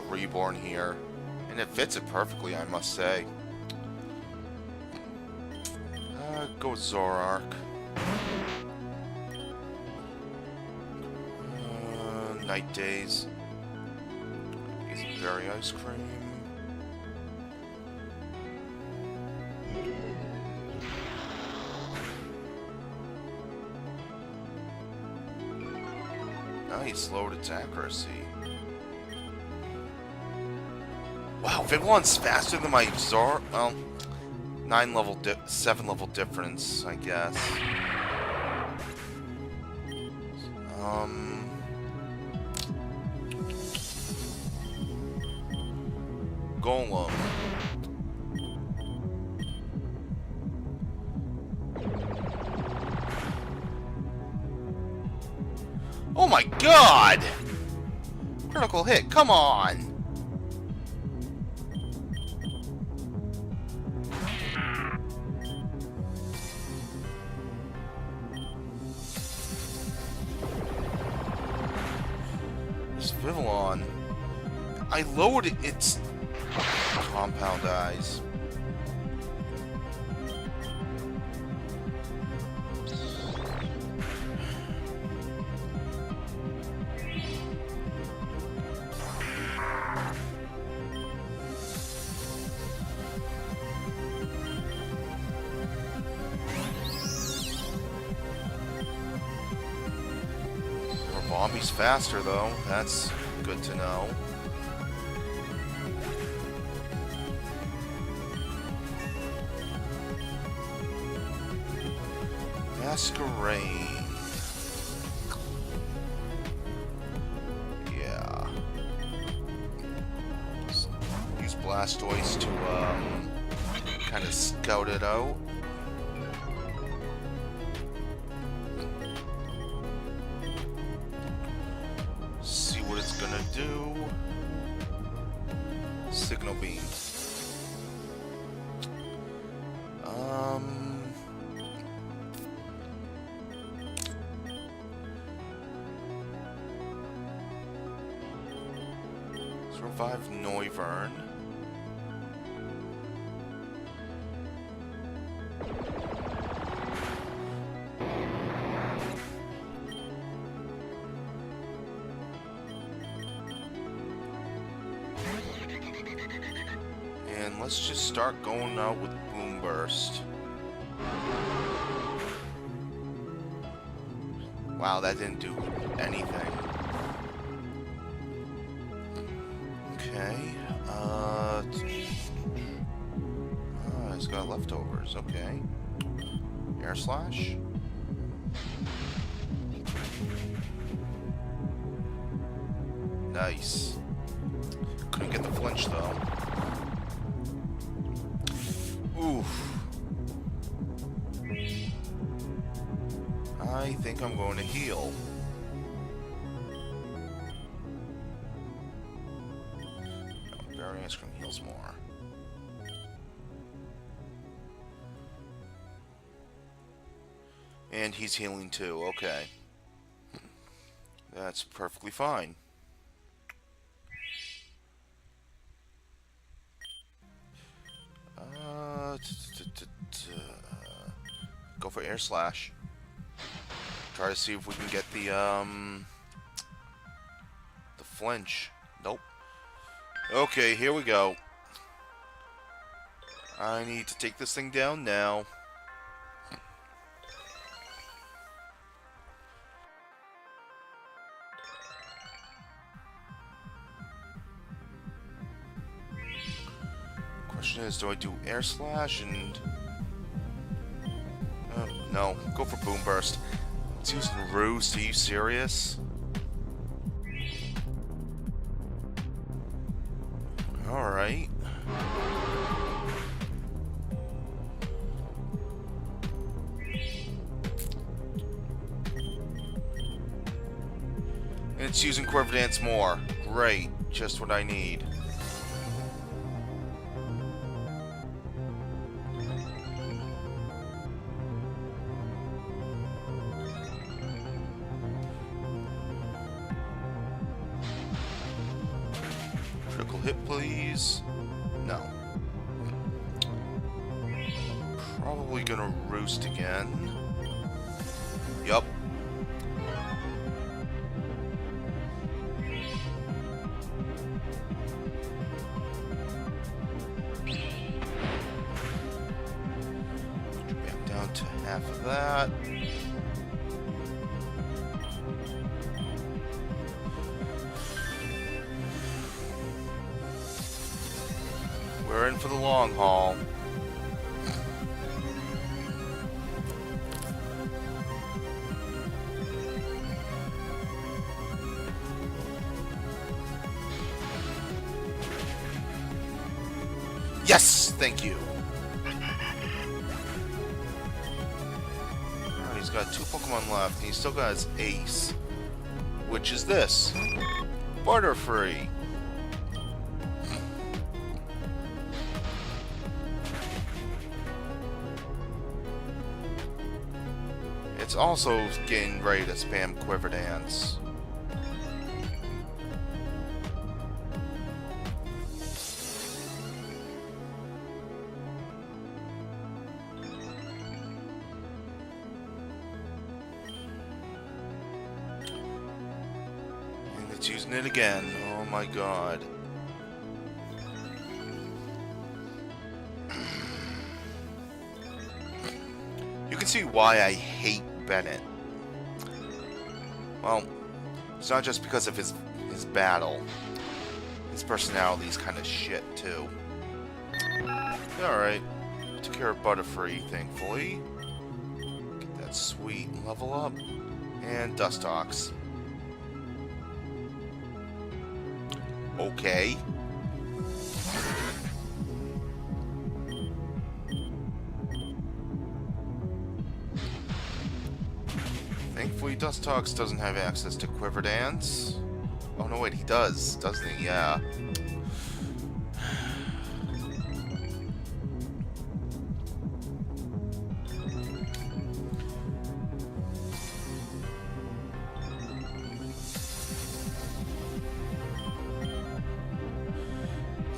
Reborn here. And it fits it perfectly, I must say. Go with Zoroark. Night Days. Is it Berry Ice Cream? Nice, lowered its accuracy. Wow, Vivillon's faster than my Zor. Well, 7 level difference, I guess. Golem. Oh my god! Critical hit, come on! This Vivillon, I lowered its compound eyes. Bomby's faster though, that's good to know. Masquerade. Yeah. Use Blastoise to kind of scout it out. See what it's gonna do. Signal Beam. Revive Noivern. And let's just start going out with Boom Burst. Wow, that didn't do anything. Okay, he's got leftovers, okay. Air Slash. Nice. Couldn't get the flinch though. Oof. I think I'm going to heal. Berry Ice Cream heals more. And he's healing too, okay. That's perfectly fine. Go for Air Slash. Try to see if we can get the flinch. Nope. Okay, here we go. I need to take this thing down now. Question is, do I do Air Slash and... no, go for Boom Burst. It's using Ruse, are you serious? it's using Quiver Dance more. Great. Just what I need. Critical hit, please. No. Probably gonna roost again. Yup. Back down to half of that. We're in for the long haul. Yes! Thank you. Alright, he's got 2 Pokemon left, and he's still got his ace. Which is this. Butterfree. It's also getting ready to spam Quiver Dance. And it's using it again. Oh my god. You can see why I hate Bennett. Well, it's not just because of his battle. His personality's kind of shit too. Alright. Took care of Butterfree, thankfully. Get that sweet level up. And Dustox. Okay. Thankfully, Dustox doesn't have access to Quiver Dance. Oh no, wait, he does, doesn't he? Yeah.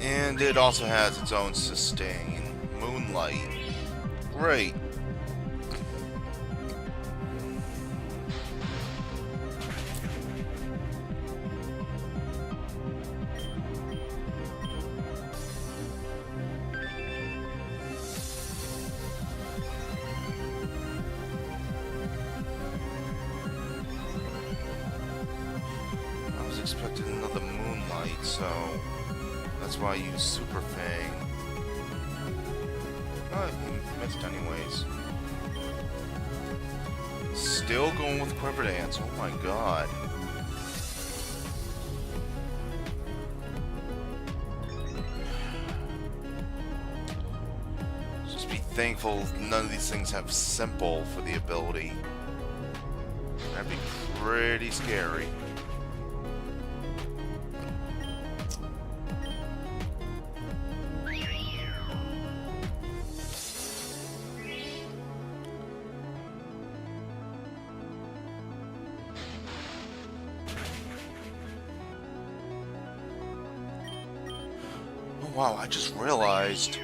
And it also has its own sustain. Moonlight. Great. I was expecting another Moonlight, so that's why I used Super Fang. Oh, he missed anyways. Still going with Quiver Dance. Oh my god. Just be thankful none of these things have Simple for the ability. That'd be pretty scary. Wow, I just realized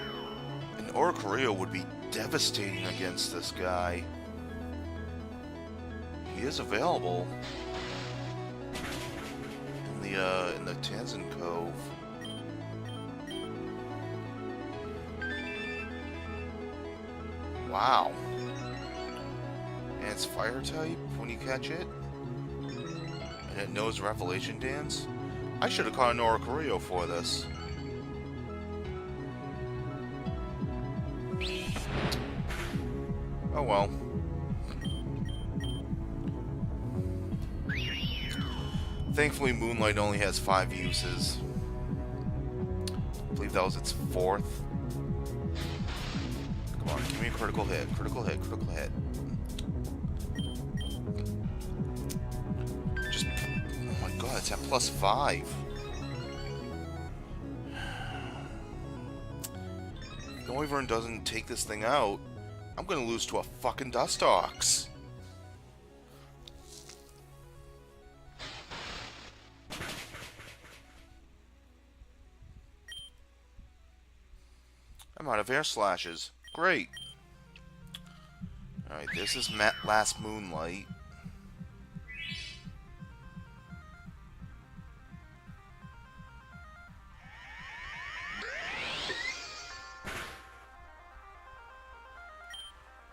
an Oricorio would be devastating against this guy. He is available in the Tanzan Cove. Wow. And it's fire type when you catch it? And it knows Revelation Dance? I should have caught an Oricorio for this. Oh well. Thankfully, Moonlight only has 5 uses. I believe that was its 4th. Come on, give me a critical hit, critical hit, critical hit. Just, oh my it's at +5. If Noivern doesn't take this thing out, I'm gonna lose to a fucking Dustox. I'm out of air slashes. Great. Alright, this is Last Moonlight.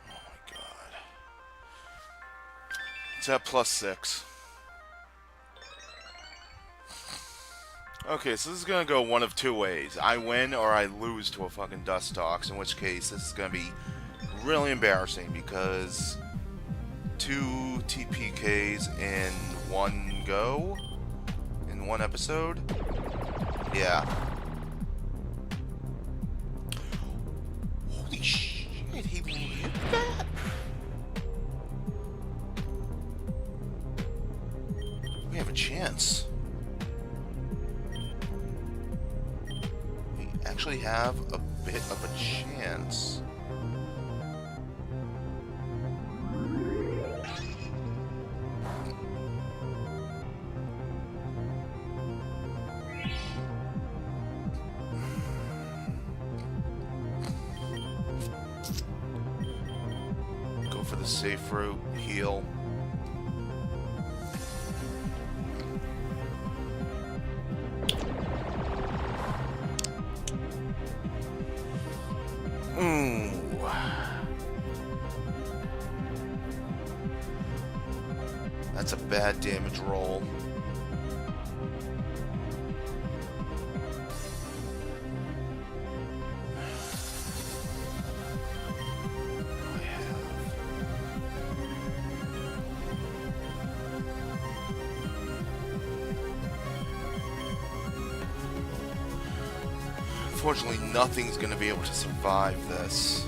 Oh my god. It's at +6. Okay, so this is gonna go one of two ways. I win or I lose to a fucking Dustox, in which case this is gonna be really embarrassing because 2 TPKs in one go? In one episode? Yeah. Holy shit, he lived that? We have a chance. We actually have a bit of a chance. Go for the safe route, heal. Ooh. That's a bad damage roll. Unfortunately, nothing's going to be able to survive this.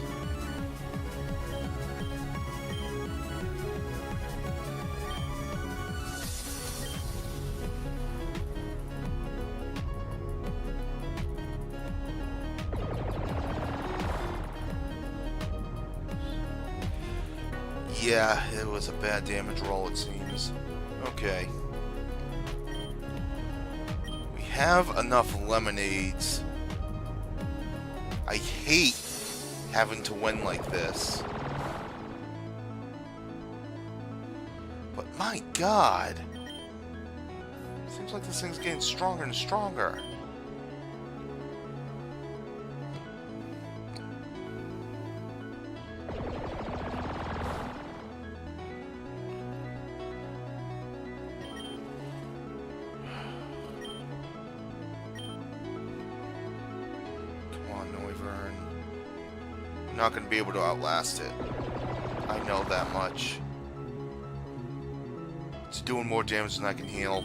Yeah, it was a bad damage roll, it seems. Okay. We have enough lemonades. I hate having to win like this. But my god! Seems like this thing's getting stronger and stronger. I'm not going to be able to outlast it. I know that much. It's doing more damage than I can heal.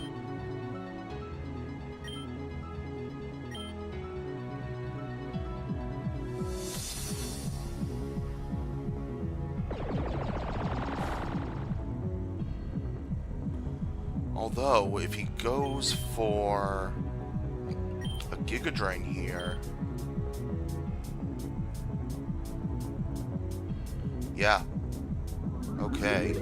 Although, if he goes for a Giga Drain here... Yeah. Okay.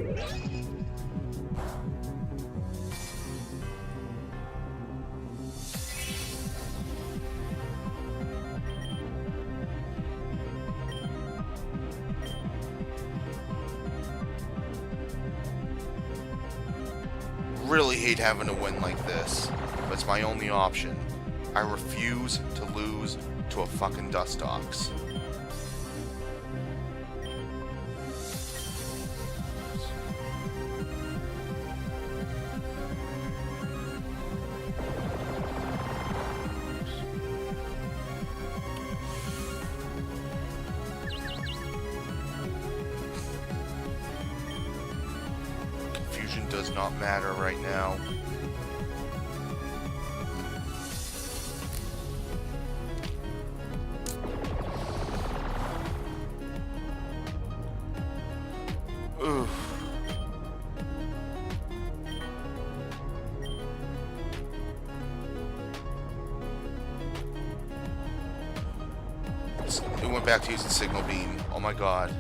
Really hate having to win like this, but it's my only option. I refuse to lose to a fucking Dustox. Does not matter right now. Oof. It went back to using Signal Beam. Oh my god.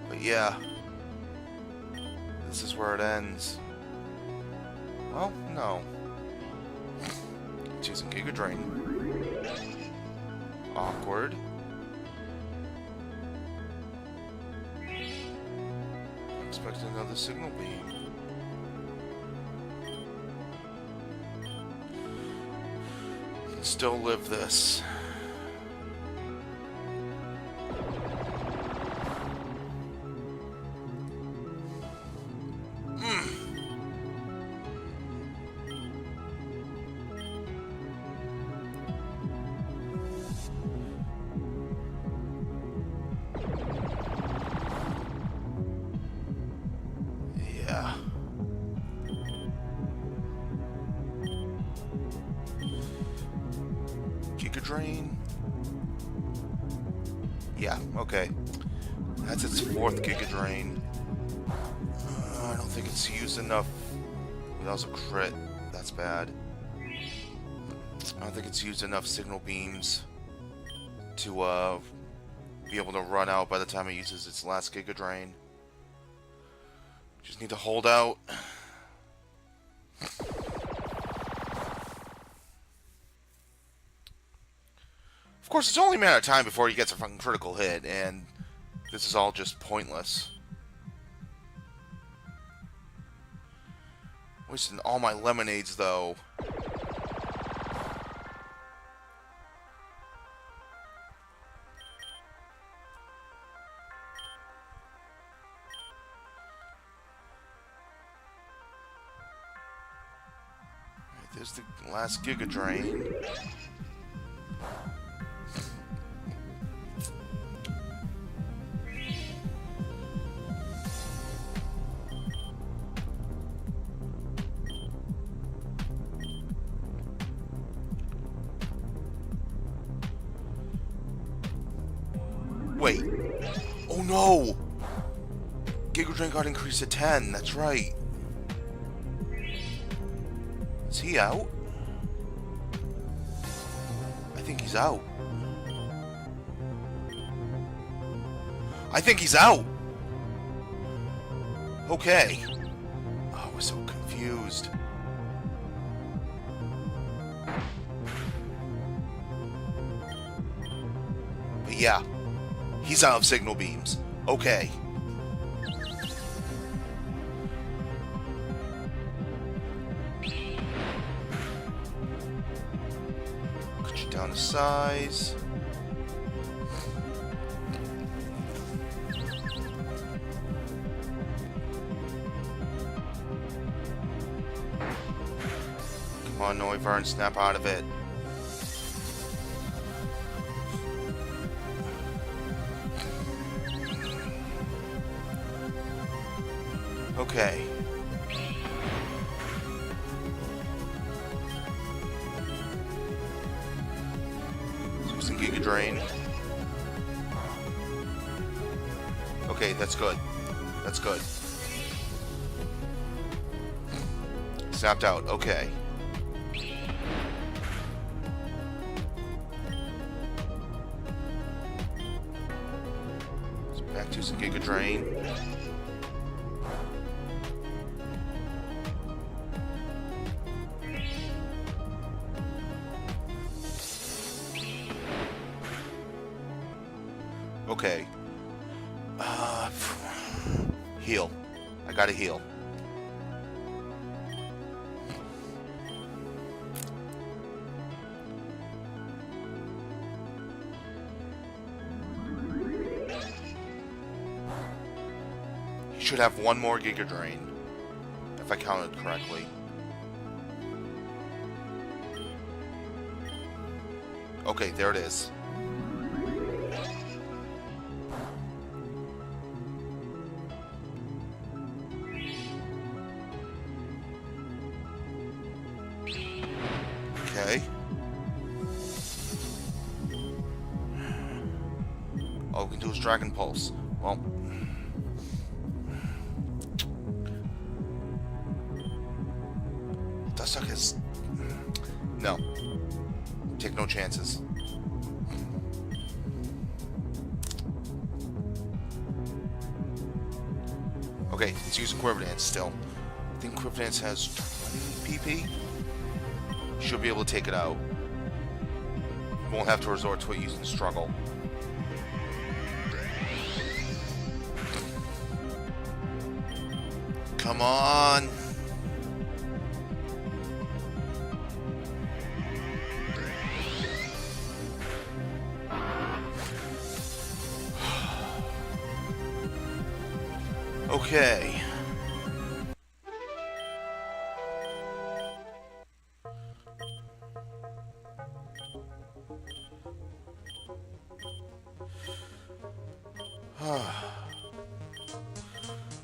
But yeah. This is where it ends. Well, no. It's using Giga Drain. Awkward. Expect another Signal Beam. Can still live this. Yeah. Giga Drain. Yeah, okay. That's its 4th Giga Drain. I don't think it's used enough. That was a crit. That's bad. I don't think it's used enough Signal Beams to be able to run out by the time it uses its last Giga Drain. Just need to hold out. Of course, it's only a matter of time before he gets a fucking critical hit, and this is all just pointless. Wasting all my lemonades, though. Alright, there's the last Giga Drain. Wait. Oh no! Giga Drain got increased to 10, that's right. Is he out? I think he's out. I think he's out! Okay. Oh, we're so confused. But yeah. He's out of Signal Beams. Okay. Cut you down to size. Come on, Noivern, snap out of it. Okay. Using Giga Drain. Okay, that's good. That's good. Snapped out. Okay. So back to some Giga Drain. Okay. Heal. I gotta heal. He should have one more Giga Drain, if I counted correctly. Okay, there it is. Okay. All we can do is Dragon Pulse. Well. Duskuck has No. Take no chances. Okay, it's using Quiver Dance still. I think Quiver Dance has 20 PP. Should be able to take it out. Won't have to resort to it using Struggle. Come on! Okay.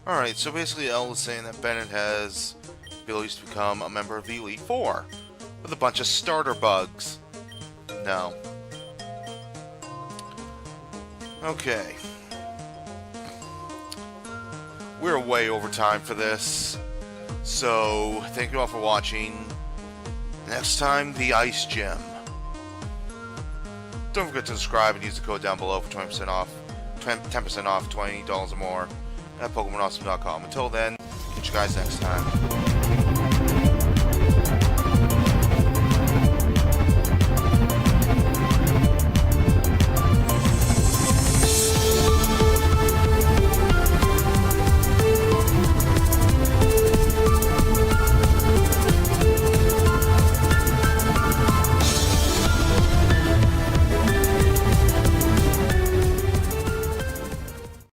Alright, so basically Elle is saying that Bennett has abilities to become a member of the Elite Four with a bunch of starter bugs. No. Okay. We're way over time for this, so thank you all for watching. Next time, the Ice Gym. Don't forget to subscribe and use the code down below for 20% off, 10% off, $20 or more at PokemonAwesome.com. Until then, catch you guys next time.